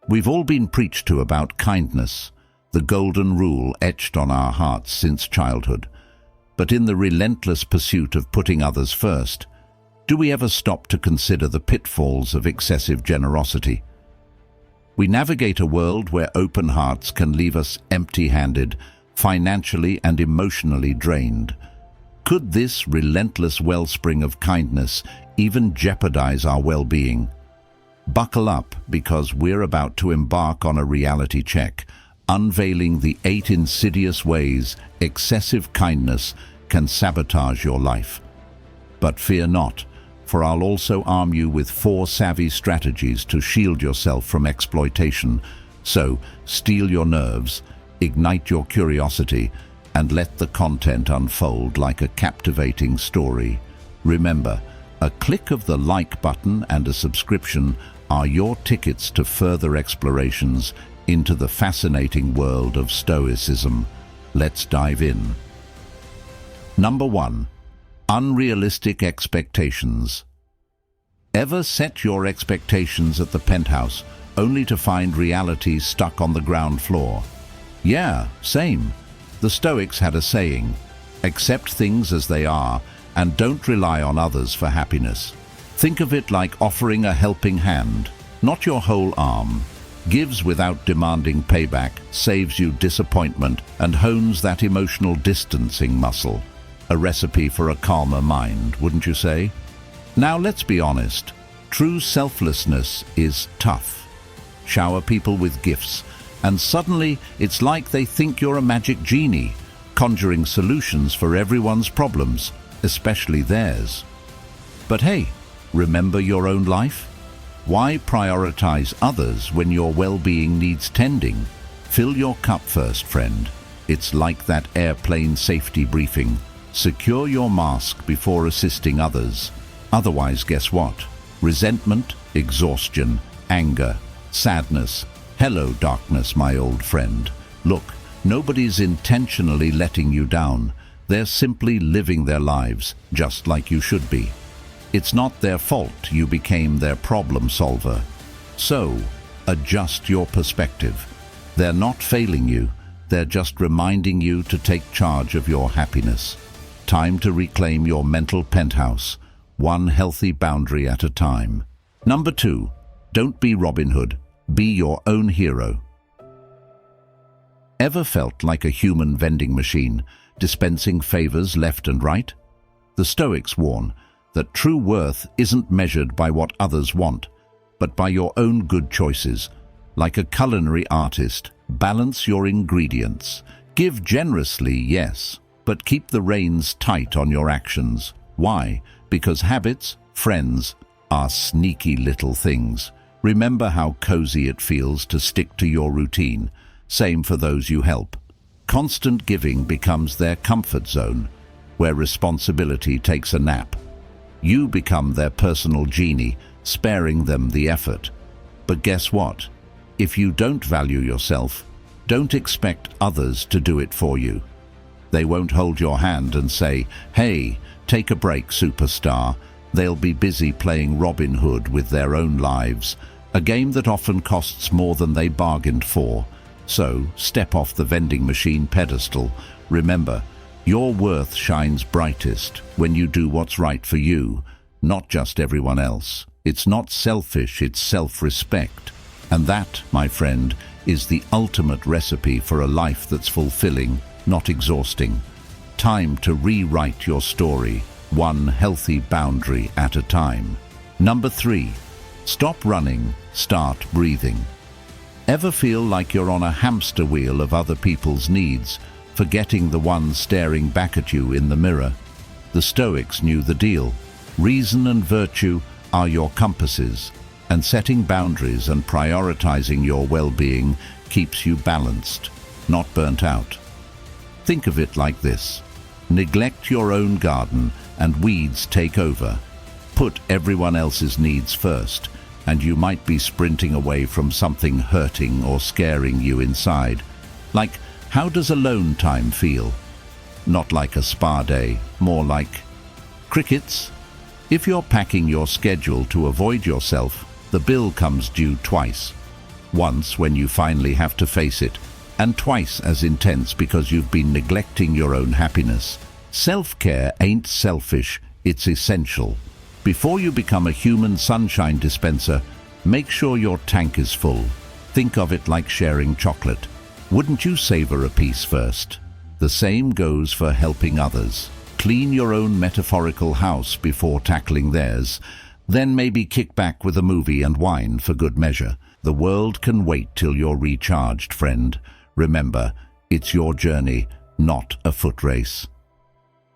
We've all been preached to about kindness, the golden rule etched on our hearts since childhood. But in the relentless pursuit of putting others first, do we ever stop to consider the pitfalls of excessive generosity? We navigate a world where open hearts can leave us empty-handed, financially and emotionally drained. Could this relentless wellspring of kindness even jeopardize our well-being? Buckle up, because we're about to embark on a reality check, unveiling the 8 insidious ways excessive kindness can sabotage your life. But fear not, for I'll also arm you with 4 savvy strategies to shield yourself from exploitation. So, steel your nerves, ignite your curiosity, and let the content unfold like a captivating story. Remember, a click of the like button and a subscription are your tickets to further explorations into the fascinating world of Stoicism. Let's dive in. Number 1. Unrealistic expectations. Ever set your expectations at the penthouse only to find reality stuck on the ground floor? Yeah, same. The Stoics had a saying: accept things as they are and don't rely on others for happiness. Think of it like offering a helping hand, not your whole arm. Gives without demanding payback, saves you disappointment, and hones that emotional distancing muscle. A recipe for a calmer mind, wouldn't you say? Now let's be honest. True selflessness is tough. Shower people with gifts, and suddenly it's like they think you're a magic genie, conjuring solutions for everyone's problems, especially theirs. But hey, remember your own life? Why prioritize others when your well-being needs tending? Fill your cup first, friend. It's like that airplane safety briefing. Secure your mask before assisting others. Otherwise, guess what? Resentment, exhaustion, anger, sadness. Hello, darkness, my old friend. Look, nobody's intentionally letting you down. They're simply living their lives, just like you should be. It's not their fault you became their problem solver. So, adjust your perspective. They're not failing you. They're just reminding you to take charge of your happiness. Time to reclaim your mental penthouse, one healthy boundary at a time. Number 2, don't be Robin Hood. Be your own hero. Ever felt like a human vending machine, dispensing favors left and right? The Stoics warn that true worth isn't measured by what others want, but by your own good choices. Like a culinary artist, balance your ingredients. Give generously, yes, but keep the reins tight on your actions. Why? Because habits, friends, are sneaky little things. Remember how cozy it feels to stick to your routine. Same for those you help. Constant giving becomes their comfort zone, where responsibility takes a nap. You become their personal genie, sparing them the effort. But guess what? If you don't value yourself, don't expect others to do it for you. They won't hold your hand and say, "Hey, take a break, superstar." They'll be busy playing Robin Hood with their own lives, a game that often costs more than they bargained for. So, step off the vending machine pedestal. Remember, your worth shines brightest when you do what's right for you, not just everyone else. It's not selfish, it's self-respect. And that, my friend, is the ultimate recipe for a life that's fulfilling, not exhausting. Time to rewrite your story, one healthy boundary at a time. Number 3, stop running, start breathing. Ever feel like you're on a hamster wheel of other people's needs, forgetting the one staring back at you in the mirror? The Stoics knew the deal. Reason and virtue are your compasses, and setting boundaries and prioritizing your well-being keeps you balanced, not burnt out. Think of it like this. Neglect your own garden and weeds take over. Put everyone else's needs first, and you might be sprinting away from something hurting or scaring you inside. Like, how does alone time feel? Not like a spa day, more like crickets. If you're packing your schedule to avoid yourself, the bill comes due twice. once when you finally have to face it, and twice as intense because you've been neglecting your own happiness. Self-care ain't selfish, it's essential. Before you become a human sunshine dispenser, make sure your tank is full. Think of it like sharing chocolate. Wouldn't you savor a piece first? The same goes for helping others. Clean your own metaphorical house before tackling theirs. Then maybe kick back with a movie and wine for good measure. The world can wait till you're recharged, friend. Remember, it's your journey, not a foot race.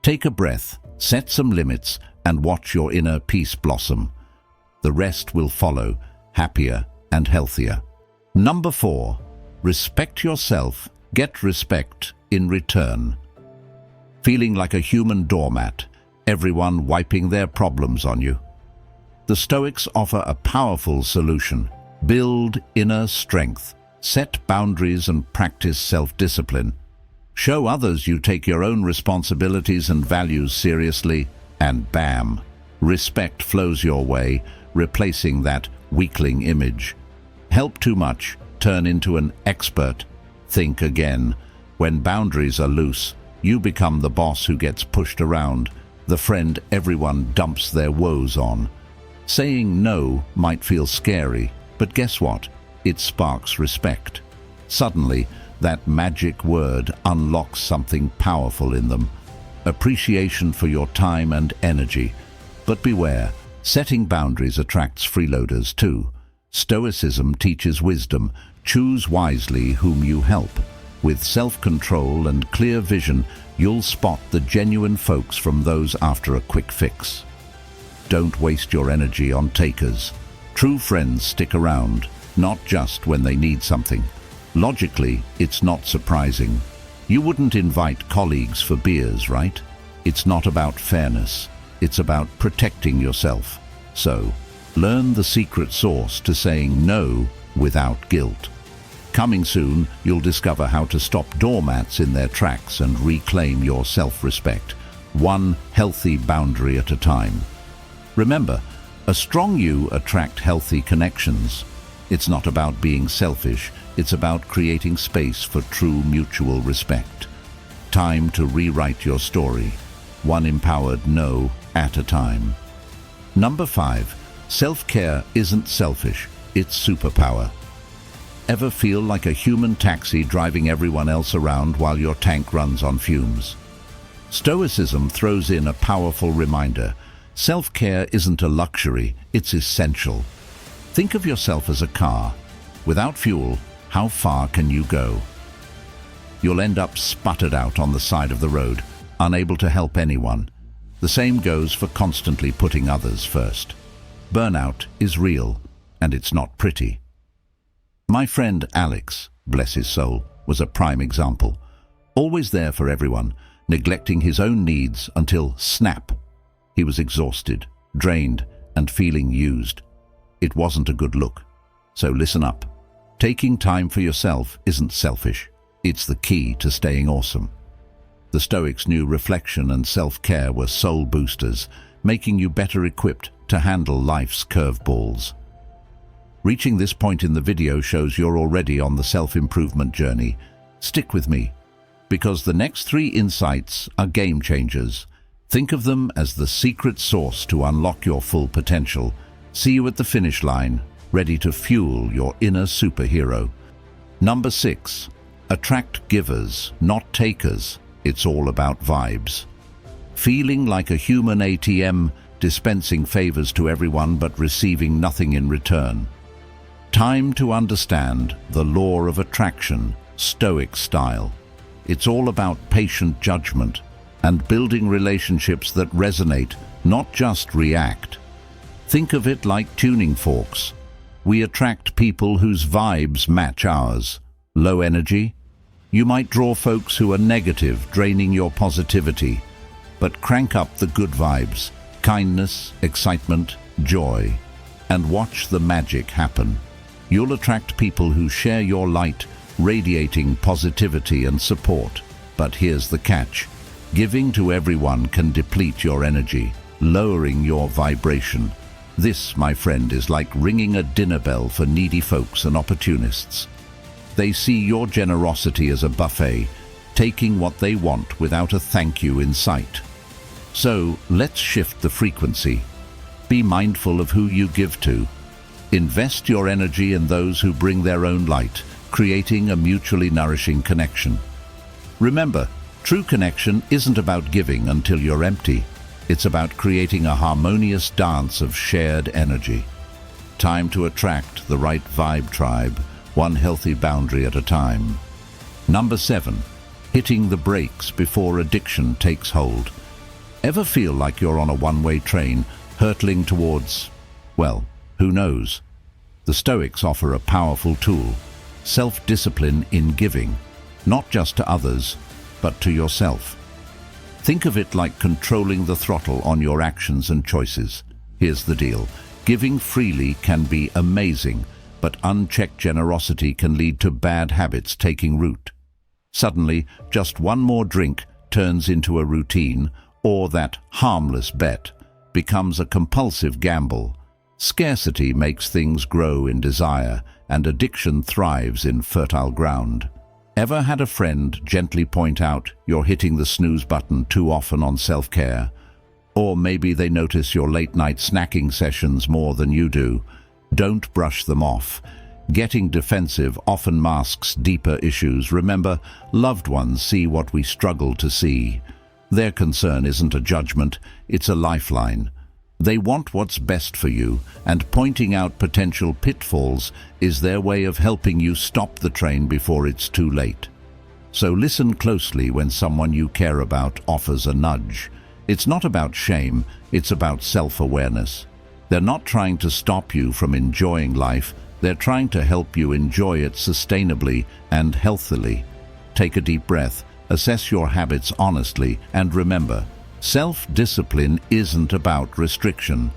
Take a breath, set some limits, and watch your inner peace blossom. The rest will follow, happier and healthier. Number 4, respect yourself, get respect in return. Feeling like a human doormat, everyone wiping their problems on you. The Stoics offer a powerful solution. Build inner strength, set boundaries and practice self-discipline. Show others you take your own responsibilities and values seriously, and bam, respect flows your way, replacing that weakling image. Help too much, turn into an expert. Think again. When boundaries are loose, you become the boss who gets pushed around, the friend everyone dumps their woes on. Saying no might feel scary, but guess what? It sparks respect. Suddenly, that magic word unlocks something powerful in them. Appreciation for your time and energy. But beware, setting boundaries attracts freeloaders too. Stoicism teaches wisdom. Choose wisely whom you help. With self-control and clear vision, you'll spot the genuine folks from those after a quick fix. Don't waste your energy on takers. True friends stick around, not just when they need something. Logically, it's not surprising. You wouldn't invite colleagues for beers, right? It's not about fairness. It's about protecting yourself. So, learn the secret sauce to saying no without guilt. Coming soon, you'll discover how to stop doormats in their tracks and reclaim your self-respect, one healthy boundary at a time. Remember, a strong you attracts healthy connections. It's not about being selfish, it's about creating space for true mutual respect. Time to rewrite your story, one empowered no at a time. Number 5, self-care isn't selfish, it's superpower. Ever feel like a human taxi driving everyone else around while your tank runs on fumes? Stoicism throws in a powerful reminder. Self-care isn't a luxury, it's essential. Think of yourself as a car. Without fuel, how far can you go? You'll end up sputtered out on the side of the road, unable to help anyone. The same goes for constantly putting others first. Burnout is real, and it's not pretty. My friend Alex, bless his soul, was a prime example. Always there for everyone, neglecting his own needs until snap. He was exhausted, drained, and feeling used. It wasn't a good look. So listen up. Taking time for yourself isn't selfish. It's the key to staying awesome. The Stoics knew reflection and self-care were soul boosters, making you better equipped to handle life's curveballs. Reaching this point in the video shows you're already on the self-improvement journey. Stick with me, because the next 3 insights are game changers. Think of them as the secret sauce to unlock your full potential. See you at the finish line, ready to fuel your inner superhero. Number 6, attract givers, not takers. It's all about vibes. Feeling like a human ATM, dispensing favors to everyone but receiving nothing in return. Time to understand the law of attraction, Stoic style. It's all about patient judgment and building relationships that resonate, not just react. Think of it like tuning forks. We attract people whose vibes match ours. Low energy? You might draw folks who are negative, draining your positivity. But crank up the good vibes, kindness, excitement, joy, and watch the magic happen. You'll attract people who share your light, radiating positivity and support. But here's the catch. Giving to everyone can deplete your energy, lowering your vibration. This, my friend, is like ringing a dinner bell for needy folks and opportunists. They see your generosity as a buffet, taking what they want without a thank you in sight. So, let's shift the frequency. Be mindful of who you give to. Invest your energy in those who bring their own light, creating a mutually nourishing connection. Remember, true connection isn't about giving until you're empty. It's about creating a harmonious dance of shared energy. Time to attract the right vibe tribe, one healthy boundary at a time. Number 7. Hitting the brakes before addiction takes hold. Ever feel like you're on a one-way train, hurtling towards, well, who knows? The Stoics offer a powerful tool, self-discipline in giving, not just to others, but to yourself. Think of it like controlling the throttle on your actions and choices. Here's the deal. Giving freely can be amazing, but unchecked generosity can lead to bad habits taking root. Suddenly, just one more drink turns into a routine, or that harmless bet becomes a compulsive gamble. Scarcity makes things grow in desire, and addiction thrives in fertile ground. Ever had a friend gently point out you're hitting the snooze button too often on self-care? Or maybe they notice your late-night snacking sessions more than you do. Don't brush them off. Getting defensive often masks deeper issues. Remember, loved ones see what we struggle to see. Their concern isn't a judgment, it's a lifeline. They want what's best for you, and pointing out potential pitfalls is their way of helping you stop the train before it's too late. So listen closely when someone you care about offers a nudge. It's not about shame, it's about self-awareness. They're not trying to stop you from enjoying life, they're trying to help you enjoy it sustainably and healthily. Take a deep breath, assess your habits honestly, and remember, self-discipline isn't about restriction.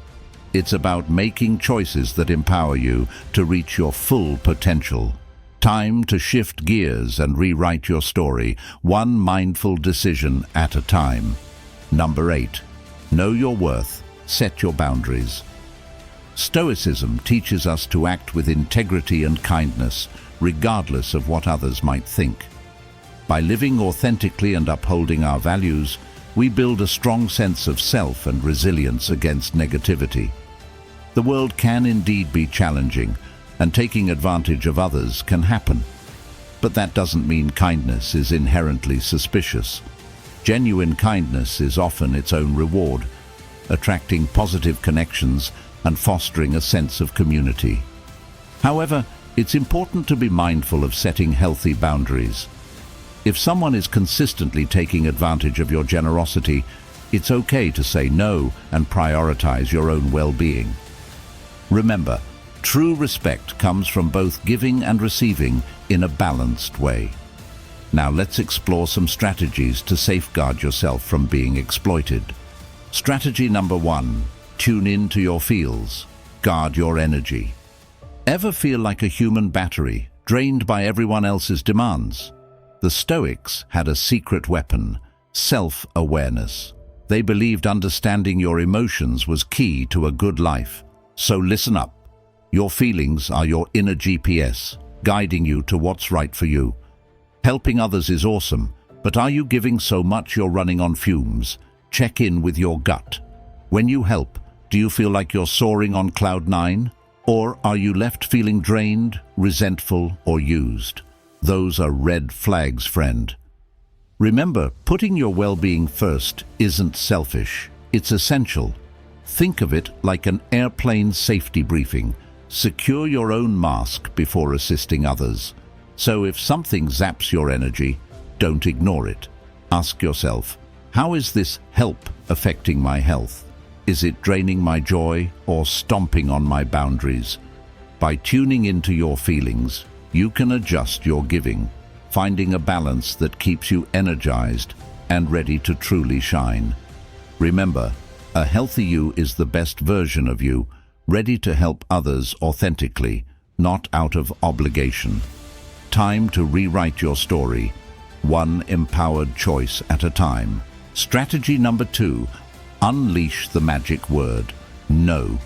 It's about making choices that empower you to reach your full potential. Time to shift gears and rewrite your story, one mindful decision at a time. Number 8. Know your worth, set your boundaries. Stoicism teaches us to act with integrity and kindness, regardless of what others might think. By living authentically and upholding our values, we build a strong sense of self and resilience against negativity. The world can indeed be challenging, and taking advantage of others can happen. But that doesn't mean kindness is inherently suspicious. Genuine kindness is often its own reward, attracting positive connections and fostering a sense of community. However, it's important to be mindful of setting healthy boundaries. If someone is consistently taking advantage of your generosity, it's okay to say no and prioritize your own well-being. Remember, true respect comes from both giving and receiving in a balanced way. Now let's explore some strategies to safeguard yourself from being exploited. Strategy number 1. Tune in to your feels. Guard your energy. Ever feel like a human battery, drained by everyone else's demands? The Stoics had a secret weapon, self-awareness. They believed understanding your emotions was key to a good life. So listen up. Your feelings are your inner GPS, guiding you to what's right for you. Helping others is awesome, but are you giving so much you're running on fumes? Check in with your gut. When you help, do you feel like you're soaring on cloud 9? Or are you left feeling drained, resentful, or used? Those are red flags, friend. Remember, putting your well-being first isn't selfish. It's essential. Think of it like an airplane safety briefing. Secure your own mask before assisting others. So if something zaps your energy, don't ignore it. Ask yourself, how is this help affecting my health? Is it draining my joy or stomping on my boundaries? By tuning into your feelings, you can adjust your giving, finding a balance that keeps you energized and ready to truly shine. Remember, a healthy you is the best version of you, ready to help others authentically, not out of obligation. Time to rewrite your story, one empowered choice at a time. Strategy number 2, unleash the magic word, no.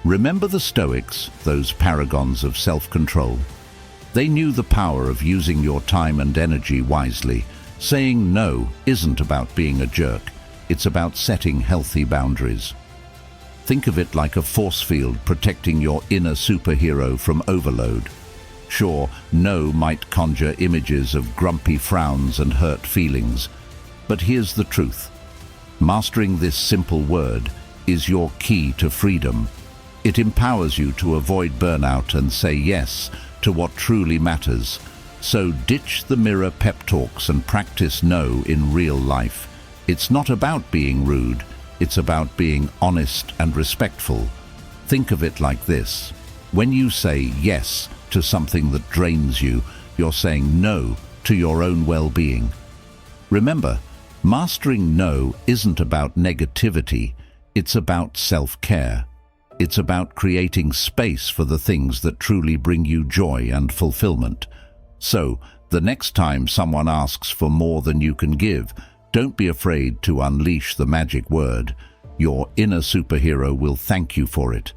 Remember the Stoics, those paragons of self-control? They knew the power of using your time and energy wisely. Saying no isn't about being a jerk. It's about setting healthy boundaries. Think of it like a force field protecting your inner superhero from overload. Sure, no might conjure images of grumpy frowns and hurt feelings, but here's the truth. Mastering this simple word is your key to freedom. It empowers you to avoid burnout and say yes to what truly matters. So ditch the mirror pep talks and practice no in real life. It's not about being rude, it's about being honest and respectful. Think of it like this. When you say yes to something that drains you, you're saying no to your own well-being. Remember, mastering no isn't about negativity, it's about self-care. It's about creating space for the things that truly bring you joy and fulfillment. So, the next time someone asks for more than you can give, don't be afraid to unleash the magic word. Your inner superhero will thank you for it.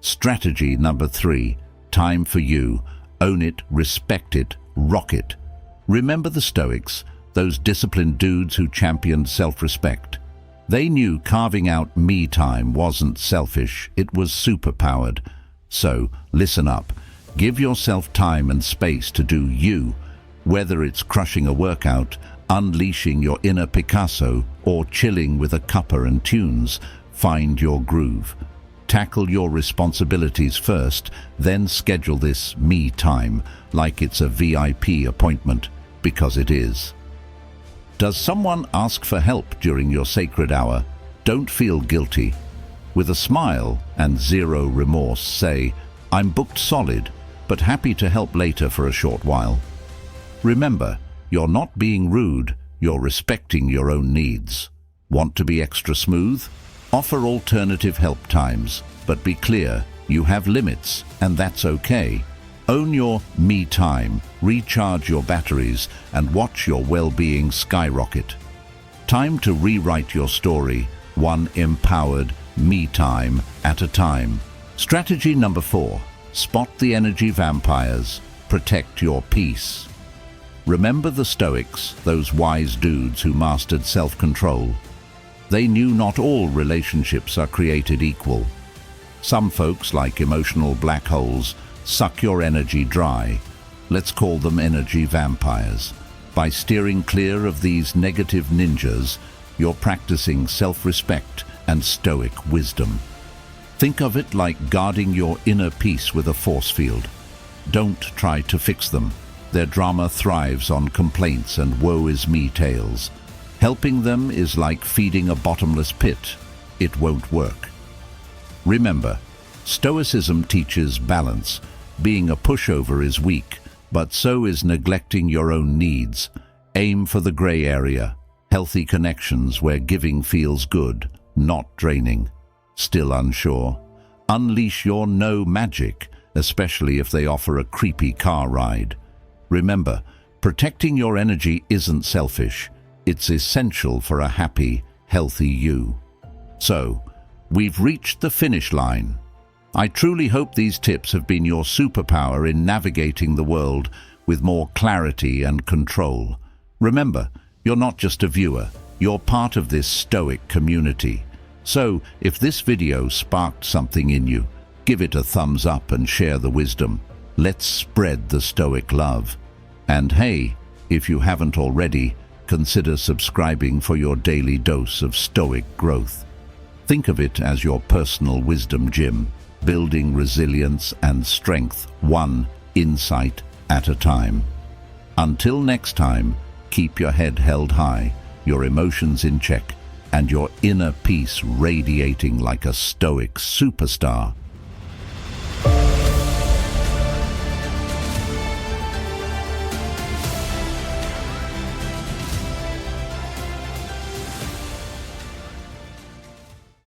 Strategy number 3. Time for you. Own it, respect it, rock it. Remember the Stoics, those disciplined dudes who championed self-respect. They knew carving out me time wasn't selfish, it was superpowered. So, listen up. Give yourself time and space to do you, whether it's crushing a workout, unleashing your inner Picasso, or chilling with a cuppa and tunes. Find your groove. Tackle your responsibilities first, then schedule this me time like it's a VIP appointment, because it is. Does someone ask for help during your sacred hour? Don't feel guilty. With a smile and zero remorse, say, I'm booked solid, but happy to help later for a short while. Remember, you're not being rude, you're respecting your own needs. Want to be extra smooth? Offer alternative help times, but be clear, you have limits, and that's okay. Own your me time, recharge your batteries, and watch your well-being skyrocket. Time to rewrite your story, one empowered me time at a time. Strategy number 4. Spot the energy vampires. Protect your peace. Remember the Stoics, those wise dudes who mastered self-control. They knew not all relationships are created equal. Some folks, like emotional black holes, suck your energy dry. Let's call them energy vampires. By steering clear of these negative ninjas, you're practicing self-respect and stoic wisdom. Think of it like guarding your inner peace with a force field. Don't try to fix them. Their drama thrives on complaints and woe is me tales. Helping them is like feeding a bottomless pit. It won't work. Remember, Stoicism teaches balance. Being a pushover is weak, but so is neglecting your own needs. Aim for the gray area, healthy connections where giving feels good, not draining. Still unsure? Unleash your no magic, especially if they offer a creepy car ride. Remember, protecting your energy isn't selfish. It's essential for a happy, healthy you. So, we've reached the finish line. I truly hope these tips have been your superpower in navigating the world with more clarity and control. Remember, you're not just a viewer, you're part of this Stoic community. So, if this video sparked something in you, give it a thumbs up and share the wisdom. Let's spread the Stoic love. And hey, if you haven't already, consider subscribing for your daily dose of Stoic growth. Think of it as your personal wisdom gym, building resilience and strength one insight at a time. Until next time, keep your head held high, your emotions in check, and your inner peace radiating like a Stoic superstar.